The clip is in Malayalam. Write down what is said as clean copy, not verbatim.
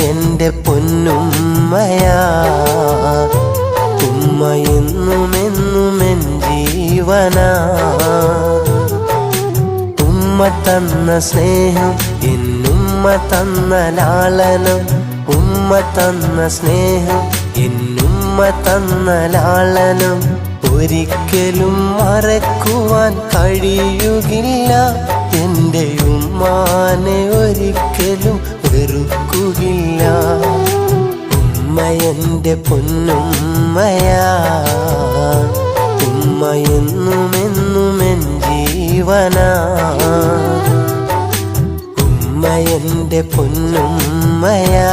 എന്റെ പൊന്നുമ്മയാ, ഉമ്മ എന്നുമെന്നുമെൻ ജീവനാ. ഉമ്മ തന്ന സ്നേഹം, എന്നുമ്മ തന്ന ലാളനം. ഉമ്മ തന്ന സ്നേഹം, എന്നുമ്മ തന്ന ലാളനം ഒരിക്കലും മറക്കുവാൻ കഴിയുകില്ല. എൻ്റെ ഉമ്മാനെ ഒരിക്കലും വെറുക്കുകയില്ല. ഉമ്മ എൻ്റെ പൊന്നുമ്മയാ, ഉമ്മ എന്നുമെന്നുമെൻ ജീവനാ. ഉമ്മ എൻ്റെ പൊന്നുമ്മയാ.